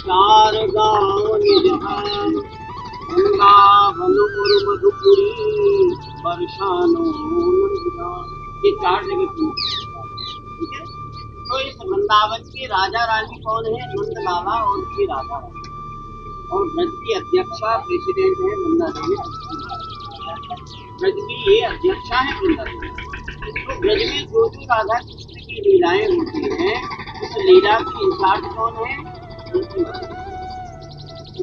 चार गाँव निधान वृंदावन और मधुपुरी बरसानो नंदगांव। ये चार जगह ठीक है। तो इस वृंदावन के राजा रानी कौन है? नंद लाला और श्री राधा रानी। और ब्रज की अध्यक्षा प्रेसिडेंट है वृंदा देवी। ब्रज की ये अध्यक्षा है वृंदा देवी। तो ब्रज में जो जो राधा कृष्ण की लीलाएं होती हैं उस लीला की इंचार्ज कौन है? ठीक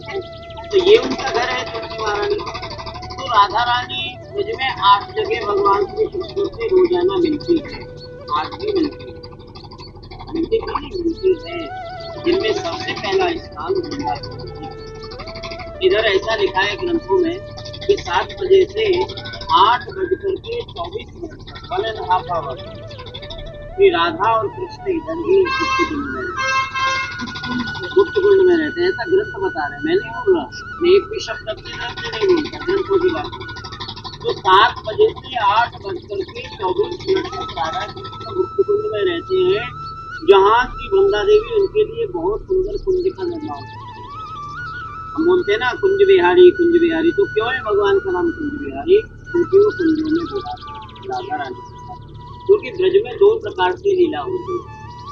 है। तो ये उनका घर है तुलसी महारानी। तो राधा रानी ब्रज में 8 जगह भगवान श्री कृष्ण से रोजाना मिलती है। आज भी मिलती है, मिलती नहीं मिलती है। जिनमें सबसे पहला स्थान वृंदावन। इधर ऐसा लिखा है ग्रंथों में कि 7 बजे से 8:24 तक 1.5 आवर श्री राधा और कृष्ण इधर ही गुप्त कुंड में रहते हैं। ऐसा ग्रंथ बता रहे हैं, मैं नहीं बोल रहा, मैं एक भी शब्द अपने ग्रंथ से नहीं बोलता, ग्रंथों की बात। तो 7 बजे से 8:24 तक राधा कृष्ण गुप्त कुंड में रहते हैं, जहाँ की वृंदा देवी उनके लिए बहुत सुंदर कुंज का निर्माण है। हम बोलते हैं ना कुंज बिहारी कुंज बिहारी। तो क्यों है भगवान का नाम कुंज बिहारी? क्योंकि वो कुंजों में बिहार राधा रानी के साथ। क्योंकि ब्रज में 2 प्रकार की लीला होती है।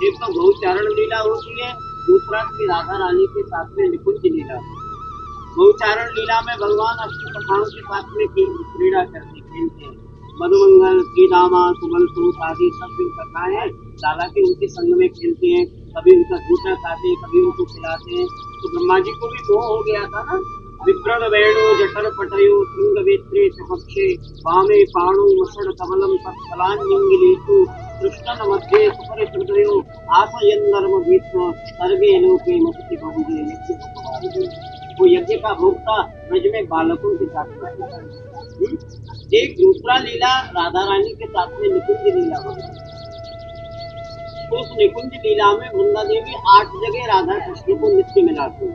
एक तो गौचारण लीला होती है, दूसरा की राधा रानी के साथ में निकुंज लीला होती है। गौचारण लीला में भगवान अपनी कथाओं के साथ में क्रीड़ा करते खेलते हैं। मधुमंगल, श्रीदामा, सुबल सूत आदि सब जो कथाएं हैं लाला के उनके संग में खेलते हैं। कभी उनका झूठा खाते हैं, कभी उनको खिलाते हैं। तो ब्रह्मा जी को भी मोह हो गया था ना। विप्रद वेणु जठर पटयो श्रृंग वेत्रे चपक्षे वामे पाणु मसड़ कमलम तत्फलान्यंगिलेतु कृष्णन मध्ये सुपरित हृदयो आसयन्नर्म भीष्म सर्वे लोके मस्ति बहुजे यज्ञ भगवान। वो यज्ञ का भोक्ता ब्रज में बालकों के साथ में। एक दूसरा लीला राधा रानी के साथ में निकुंज लीला होती है। उस निकुंज लीला में वृंदा देवी 8 जगह राधा कृष्ण को नित्य मिलाती है।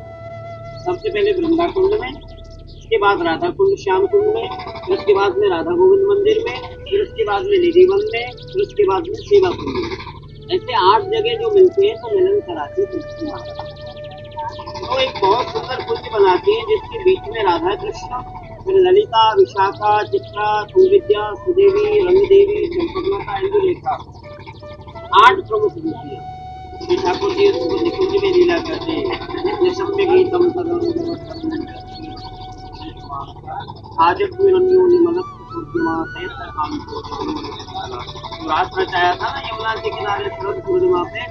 सबसे पहले वृंदा कुंड में, उसके बाद राधा कुंड श्याम कुंड में, फिर उसके बाद में राधा गोविंद मंदिर में, फिर उसके बाद में निधि वन में, फिर उसके बाद में सेवा कुंड में। ऐसे 8 जगह जो मिलते हैं तो मिलन कराती है तुलसी महारानी। तो एक बहुत सुंदर कुंज बनाती है जिसके बीच में राधा कृष्ण, फिर ललिता, विशाखा, चित्रा, सुविद्या, सुदेवी, रंगदेवी, चंपकलता, इंदुलेखा, 8 प्रमुख मूर्तियां। श्री ठाकुर जी निकुंज में लीला करते हैं। निशम्य गीतम आज रात रचाया था ना यमुना के किनारे शरद पूर्णिमा पे।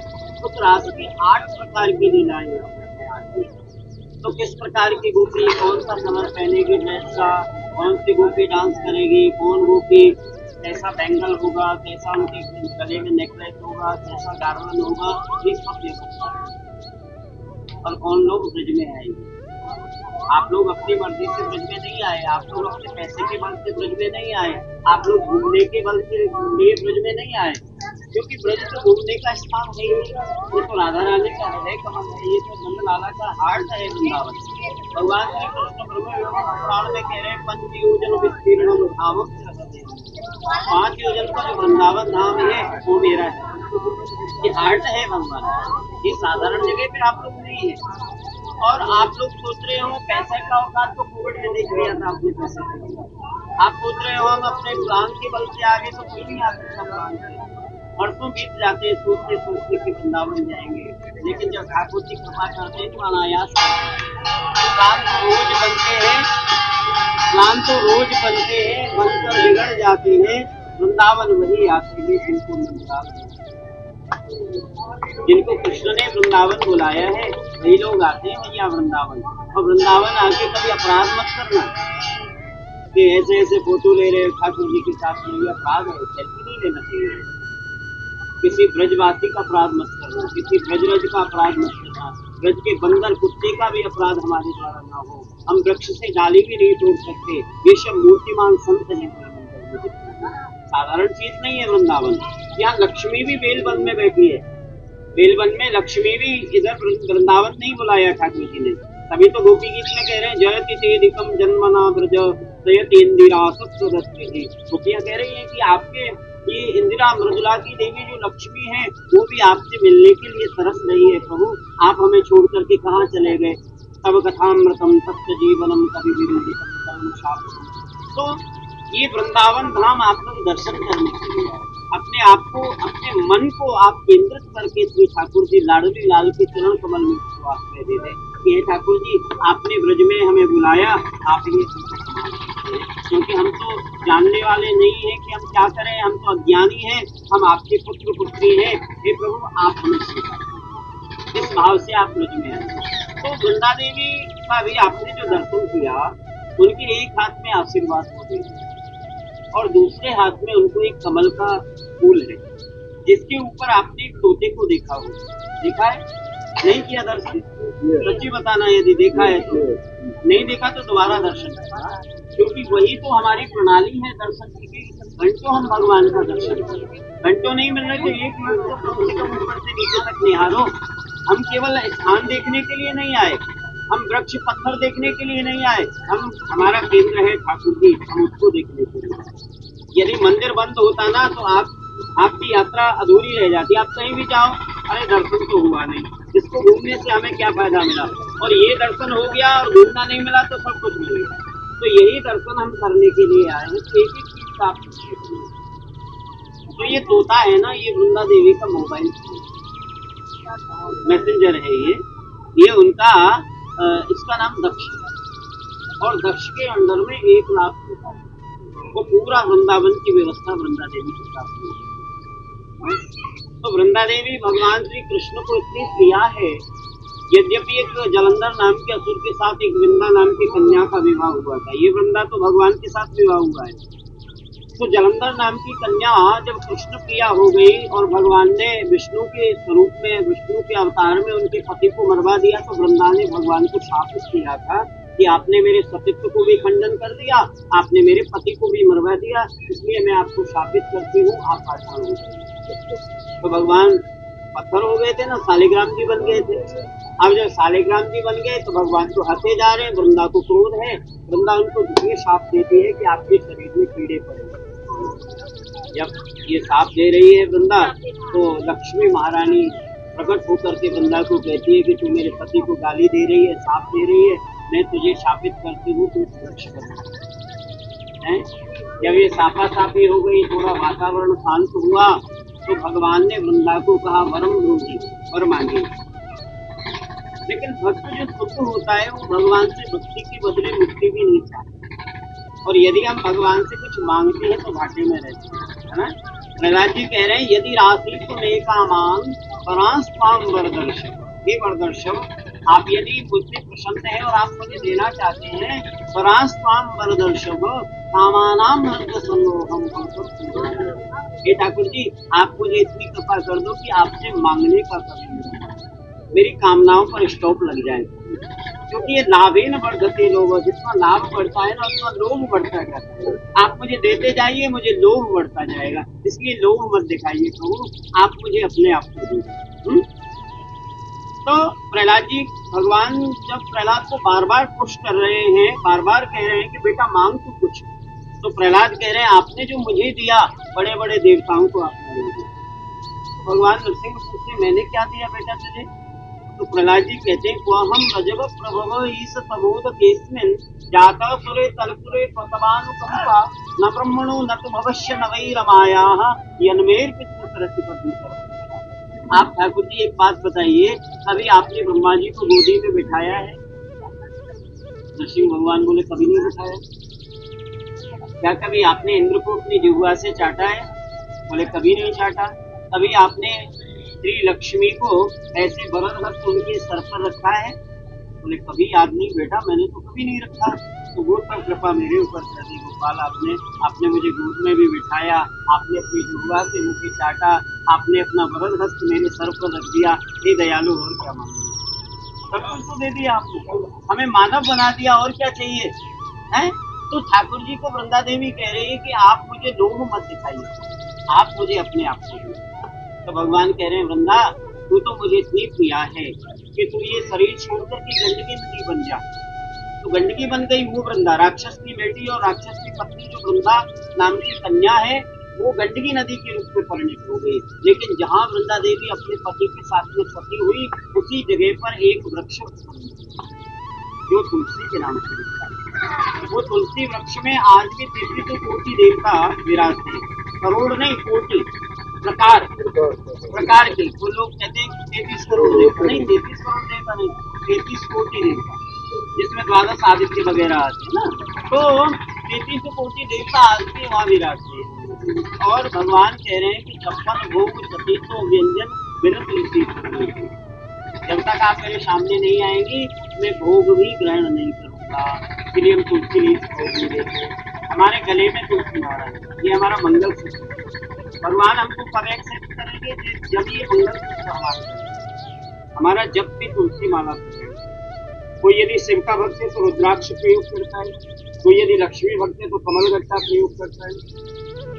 उस रात की 8 प्रकार की लीलाएं। तो किस प्रकार की गोपी कौन सा कलर पहनेगी ड्रेस का, कौन सी गोपी डांस करेगी, कौन गोपी कैसा बैंगल होगा, कैसा उनके गले में नेकलेस होगा, कैसा गार्वन होगा, ये सब देखो। और कौन लोग ब्रज में आएंगे। आप लोग अपनी मर्जी से ब्रज में नहीं आए, आप लोग अपने पैसे के बल से ब्रज में नहीं आए, आप लोग घूमने के बल से लिए ब्रज में नहीं आए। क्योंकि ब्रज तो घूमने का स्थान है ही। ये तो राधा रानी का हृदय कमल है, ये तो नंद लाला का हार्ट है वृंदावन। भगवान श्री कृष्ण ब्रह्म में कह रहे हैं 5 योजन विस्तीर्ण धाम। 5 योजन का जो वृंदावन धाम है वो मेरा है। ये हार्ट है भगवान। ये साधारण जगह पे आप लोग नहीं है। और आप लोग सोच रहे हो पैसे का औकात तो कोविड में देख लिया था अपने पैसे के। आप सोच रहे हो हम अपने प्लान के बल से आगे तो कोई नहीं आ सकता प्लान से। वर्षों बीत जाते सोचते सोचते कि वृंदावन जाएंगे, लेकिन जब ठाकुर जी कृपा करते हैं तो अनायास प्लान तो रोज बनते हैं, प्लान तो रोज बनते हैं, बनकर बिगड़ जाते हैं। वृंदावन वही आते हैं जिनको जिनको कृष्ण ने वृंदावन बुलाया है वही लोग आते हैं भैया वृंदावन। और वृंदावन आके कभी अपराध मत करना कि ऐसे ऐसे फोटो ले रहे ठाकुर जी के साथ में, ये अपराध है, सेल्फी नहीं लेना चाहिए। किसी ब्रजवासी का अपराध मत करना, किसी ब्रजरज का अपराध मत करना, ब्रज के बंदर कुत्ते का भी अपराध हमारे द्वारा ना हो। हम वृक्ष से डाली भी नहीं तोड़ सकते, ये सब मूर्तिमान संत हैं। साधारण चीज नहीं है वृंदावन। यहाँ लक्ष्मी भी बेलवन में बैठी है, बेलवन में लक्ष्मी भी। इधर वृंदावन नहीं बुलाया ठाकुर जी ने, तभी तो गोपी गीत में कह रहे हैं जयति तेदिकम जन्मना ब्रज जयति इंदिरा सत्सदस्ति। गोपियां कह रही हैं कि आपके ये इंदिरा मृदुला की देवी जो लक्ष्मी है वो भी आपसे मिलने के लिए तरस रही है प्रभु, आप हमें छोड़ करके कहाँ चले गए। तब कथामृतम सत्य जीवनम कभी विरुद्धितम तो ये वृंदावन धाम आप लोग दर्शन करने के लिए आए, अपने आप को अपने मन को आप केंद्रित करके श्री ठाकुर जी लाडली लाल के चरण कमल में विश्वास में दे दें कि हे ठाकुर जी आपने ब्रज में हमें बुलाया, आप ये क्योंकि हम तो जानने वाले नहीं है कि हम क्या करें, हम तो अज्ञानी हैं, हम आपके पुत्र पुत्री हैं, हे प्रभु आप हमें सिखाएं। इस भाव से आप ब्रज में आए। तो वृंदा देवी का भी आपने जो दर्शन किया, उनके एक हाथ में आशीर्वाद हो गई और दूसरे हाथ में उनको एक कमल का फूल है जिसके ऊपर आपने एक तोते को देखा हो, देखा है नहीं किया दर्शन? सच्ची बताना यदि देखा है तो, नहीं देखा तो दोबारा दर्शन करना, क्योंकि वही तो हमारी प्रणाली है दर्शन की। घंटों हम भगवान का दर्शन करें, घंटों नहीं मिल रहे तो एक मिनट तो कम से कम ऊपर से नीचे तक निहारो। हम केवल स्थान देखने के लिए नहीं आए, हम वृक्ष पत्थर देखने के लिए नहीं आए, हम हमारा केंद्र है ठाकुर जी, हम उसको देखने के लिए आए। यदि मंदिर बंद होता ना तो आपकी यात्रा अधूरी रह जाती। आप कहीं भी जाओ, अरे दर्शन तो हुआ नहीं, इसको घूमने से हमें क्या फायदा मिला, और ये दर्शन हो गया और घूमना नहीं मिला तो सब कुछ मिल गया। तो यही दर्शन हम करने के लिए आए हैं, तो एक एक चीज का आप तो ये तोता है ना, ये वृंदा देवी का मोबाइल मैसेंजर है, ये उनका इसका नाम दक्ष है और दक्ष के अंडर में 1,00,000 तोता है। वो पूरा वृंदावन की व्यवस्था वृंदा देवी के साथ में। तो वृंदा देवी भगवान श्री कृष्ण को इतनी प्रिया है, यद्यपि एक जलंधर नाम के असुर के साथ एक वृंदा नाम की कन्या का विवाह हुआ था, ये वृंदा तो भगवान के साथ विवाह हुआ है। तो जलंधर नाम की कन्या जब कृष्ण प्रिया हो गई और भगवान ने विष्णु के स्वरूप में, विष्णु के अवतार में उनके पति को मरवा दिया, तो वृंदा ने भगवान को शाप किया था कि आपने मेरे सतीत्व को भी खंडन कर दिया, आपने मेरे पति को भी मरवा दिया, इसलिए मैं आपको शापित करती हूँ, आप पाषाण हो गए। तो भगवान पत्थर हो गए थे ना, सालिग्राम जी बन गए थे। अब जब सालिग्राम जी बन गए तो भगवान तो हंसे जा रहे हैं, वृंदा को क्रोध है, वृंदा उनको ये शाप देती है कि आपके शरीर में कीड़े पड़े। जब ये शाप दे रही है वृंदा, तो लक्ष्मी महारानी प्रकट होकर के वृंदा को कहती है कि तू मेरे पति को गाली दे रही है, शाप दे रही है, मैं तुझे शापित करती हूँ, तू रक्ष कर। जब ये साफा-साफी हो गई, थोड़ा वातावरण शांत हुआ, तो भगवान ने वृंदा को कहा वरम दूंगी, वर मांगी। लेकिन भक्त जो शुद्ध होता है वो भगवान से भक्ति के बदले मुक्ति भी नहीं चाहता, और यदि हम भगवान से कुछ मांगते हैं तो घाटे में रहते हैं, है ना? प्रहलाद जी कह रहे हैं यदि राशि तो कामान परांस पाम वरदर्शव, हे वरदर्शव, आप यदि मुझसे प्रसन्न है और आप मुझे देना चाहते हैं, परांस पाम वरदर्शव कामानाम हृदय संलोहम, हे ठाकुर जी आप मुझे इतनी कृपा कर दो कि आपसे मांगने का कभी मेरी कामनाओं पर स्टॉप लग जाए, क्योंकि ये लाभे न बढ़ते लोग, जितना लाभ बढ़ता है ना उतना लोभ बढ़ता जाता है। आप मुझे देते जाइए, मुझे लोभ बढ़ता जाएगा, इसलिए लोभ मत दिखाइए प्रभु, आप मुझे अपने आप को दीजिए। तो प्रहलाद जी, भगवान जब प्रहलाद को बार बार पुश कर रहे हैं, बार बार कह रहे हैं कि बेटा मांग तू कुछ, तो प्रहलाद कह रहे हैं आपने जो मुझे दिया बड़े बड़े देवताओं को आपने नहीं दिया। तो भगवान नरसिंह पूछते मैंने क्या दिया बेटा तुझे? तो प्रहलाद जी कहते हैं हम रजब प्रभव ईश तबोध केस्मिन् जाता सुरे तलपुरे पतवानुकंपा न ब्रह्मणो न तुम अवश्य न वै रमायाः यन्मेर पितृ। आप ठाकुर जी एक बात बताइए, कभी आपने ब्रह्मा जी को गोदी में बिठाया है? नरसिंह भगवान बोले कभी नहीं बिठाया। क्या कभी आपने इंद्र को अपनी जिह्वा से चाटा है? बोले कभी नहीं चाटा। कभी आपने श्री लक्ष्मी को ऐसे वरद हस्त उनके सर पर रखा है? बोले कभी याद नहीं बेटा, मैंने तो कभी नहीं रखा। तो वो पर कृपा मेरे ऊपर कर दी गोपाल, आपने मुझे गोद में भी बिठाया, आपने अपनी जिह्वा से मुझे चाटा, आपने अपना वरद हस्त मेरे सर पर रख दिया, हे दयालु और क्या मांगू, सब कुछ तो दे दिया आपने, हमें मानव बना दिया, और क्या चाहिए है? तो ठाकुर जी को वृंदा देवी कह रही है कि आप मुझे लोभ मत दिखाइए, आप मुझे अपने आप को दीजिए। तो भगवान कह रहे हैं वृंदा तू तो मुझे इतनी प्रिया है कि तू ये शरीर छोड़कर के गंदगी नदी बन जा। तो गंडकी बन गई वो वृंदा, राक्षस की बेटी और राक्षस की पत्नी जो वृंदा नाम की कन्या है, वो गंडकी नदी के रूप में परिणित हो गई। लेकिन जहाँ वृंदा देवी अपने पति के साथ में सती हुई, उसी जगह पर एक वृक्ष जो तुलसी के नाम से दिखता है। वो तुलसी वृक्ष में आज भी 33 कोटि देवता विराजते हैं। करोड़ नहीं, कोटि, प्रकार प्रकार के। वो लोग कहते हैं 33 करोड़ देवता, नहीं 33 करोड़ देवता नहीं, 33 कोटि देवता, जिसमें द्वादश आदित्य वगैरह आते हैं ना। तो 33 कोटि देवता आज भी वहाँ विराजते हैं। और भगवान कह रहे हैं कि 56 भोग सतीतो व्यंजन बिन तुलसी। जब तक आप मेरे सामने नहीं आएंगी, मैं भोग भी ग्रहण नहीं करूंगा। इसलिए हम तुलसी नहीं देते। हमारे गले में तुलसी माला है, ये हमारा मंगल सूत्र है। भगवान हमको कब एक्सेप्ट करेंगे? जब ये मंगल सूत्र हमारा जब भी तुलसी माला है। कोई यदि शिव का भक्त है तो रुद्राक्ष प्रयोग करता है, कोई यदि लक्ष्मी भक्त है तो कमल गट्टा प्रयोग करता है,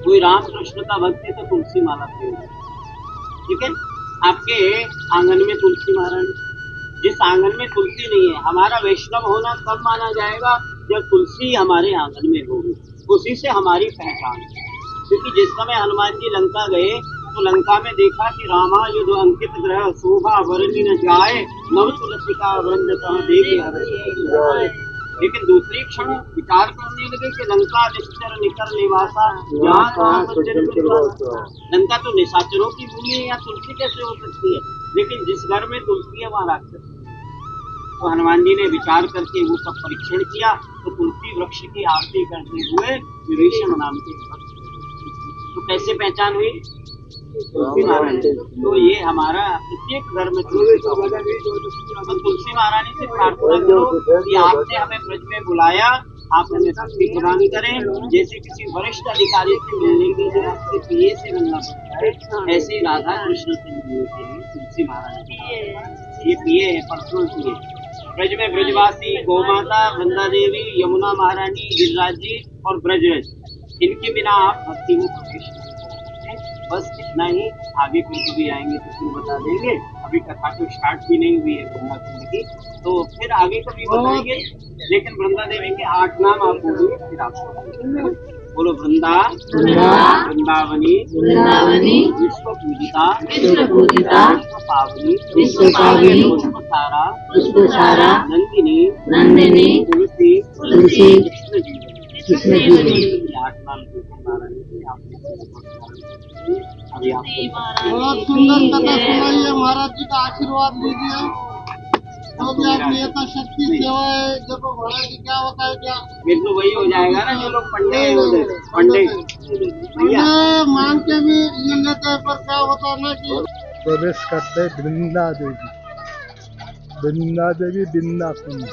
कोई राम कृष्ण का भक्त है तो तुलसी माला प्रयोग करता है। ठीक है, आपके आंगन में तुलसी माला नहीं। जिस आंगन में तुलसी नहीं है, हमारा वैष्णव होना कब माना जाएगा? जब तुलसी हमारे आंगन में होगी, उसी से हमारी पहचान। क्योंकि जिस समय हनुमान जी लंका गए तो लंका में देखा कि रामा युद्ध अंकित ग्रह शोभा वर्णि न जाए, नव तुलसी का वृंद कहाँ देखे। लेकिन दूसरी क्षण विचार करने लगे कि लंका निश्चर निकर निवासा, जहाँ कहाँ लंका तो निशाचरों की भूमि है, या तुलसी कैसे हो सकती है? लेकिन जिस घर में तुलसी है वहाँ राक्षस। तो हनुमान जी ने विचार करके वो सब परीक्षण किया, तो तुलसी वृक्ष की आरती करते हुए विभीषण नाम के भक्त। तो कैसे पहचान हुई? तुलसी महारानी। तो ये हमारा प्रत्येक घर में तुलसी महारानी से प्रार्थना करो कि आपने हमें ब्रज में बुलाया, आप हमें शक्ति प्रदान करें। जैसे किसी वरिष्ठ अधिकारी से मिलने के लिए आपके पीए से मिलना पड़ता है, ऐसे राधा कृष्ण से मिलने के लिए तुलसी महारानी। ये पीए है, पर्सनल पीए। ब्रज में ब्रजवासी, गौमाता, वृंदा देवी, यमुना महारानी, गिरिराज जी और ब्रजरज, इनके बिना आप भक्ति में प्रवेश नहीं कर सकते। बस इतना ही। आगे फिर कभी आएंगे तो फिर बता देंगे। अभी कथा तो स्टार्ट भी नहीं हुई है वृंदा कुंड की, तो फिर आगे कभी बताएंगे। लेकिन वृंदा देवी के 8 नाम आप बोलिए, फिर आप बोलो। वृंदा वृंदावनी विश्व पूजिता विश्व पावनी पुष्प सारा नंदिनी तुलसी कृष्ण जीवनी। 8 नाम अभी आप बहुत सुंदर कथा सुनाइए, महाराज जी का आशीर्वाद लीजिए। जो भी आपने यथाशक्ति सेवा है, देखो महाराज जी क्या होता है, क्या फिर तो वही हो जाएगा ना जो लोग पंडे मांग के भी ये लेते हैं, पर क्या होता है ना कि प्रवेश करते वृंदा देवी, वृंदा देवी वृंदा कुंड।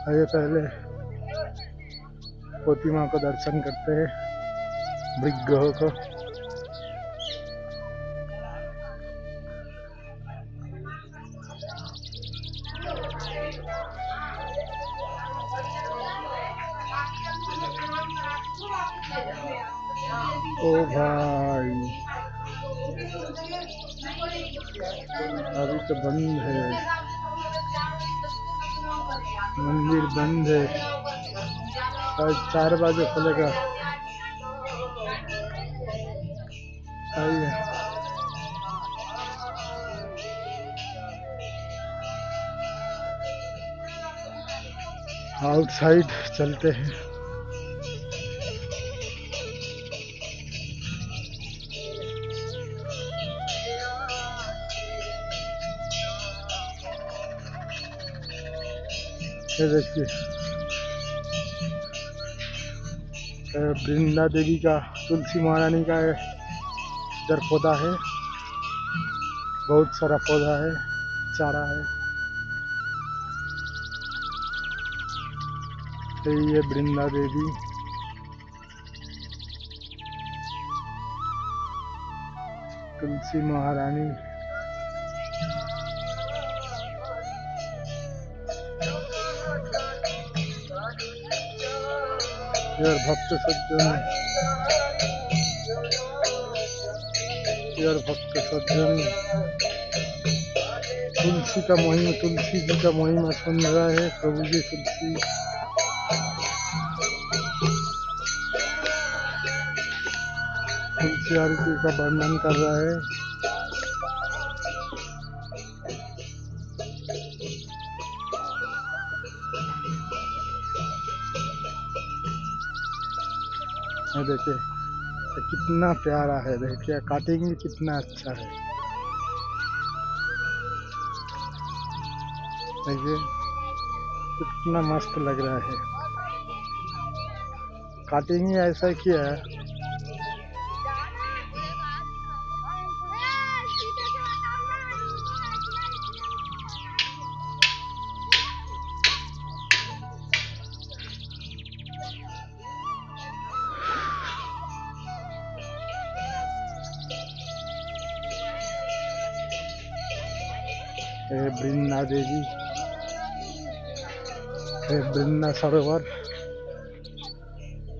आइए पहले प्रतिमा को दर्शन करते हैं, विग्रह को। ओ भाई, अभी तो बंद है, मंदिर बंद है, शायद 4 बजे खुलेगा। आइए आउटसाइड चलते हैं। ये देखिए, वृंदा देवी का, तुलसी महारानी का इधर पौधा है, बहुत सारा पौधा है, चारा है। ये वृंदा देवी, तुलसी महारानी। यार भक्त सज्जन, यार भक्त सज्जन तुलसी का महिमा, तुलसी जी का महिमा सुन रहा है। प्रभु जी तुलसी आरती का वर्णन कर रहा है। ये देखिए ये कितना प्यारा है, देखिए कटिंग भी कितना अच्छा है। देखिए कितना मस्त लग रहा है, कटिंग ही ऐसा किया है। हे वृंदा देवी, हे वृंदा सरोवर,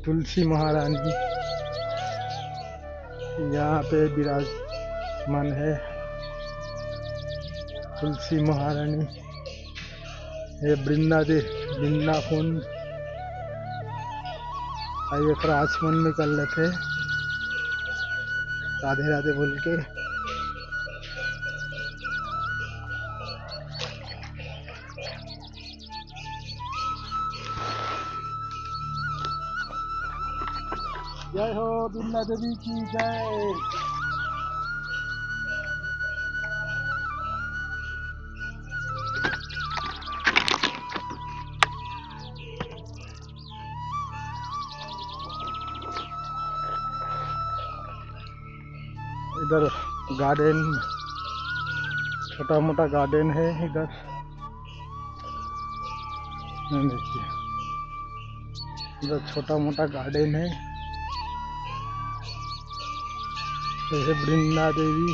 तुलसी महारानी यहाँ पे विराजमान है। तुलसी महारानी, हे वृंदा देवी, वृंदा कुंड। आइए थोड़ा आचमन में कर लेते, राधे राधे बोल के। जय हो वृंदा देवी की जय। इधर गार्डन, छोटा मोटा गार्डन है इधर। देखिए इधर छोटा मोटा गार्डन है। जैसे वृंदा देवी,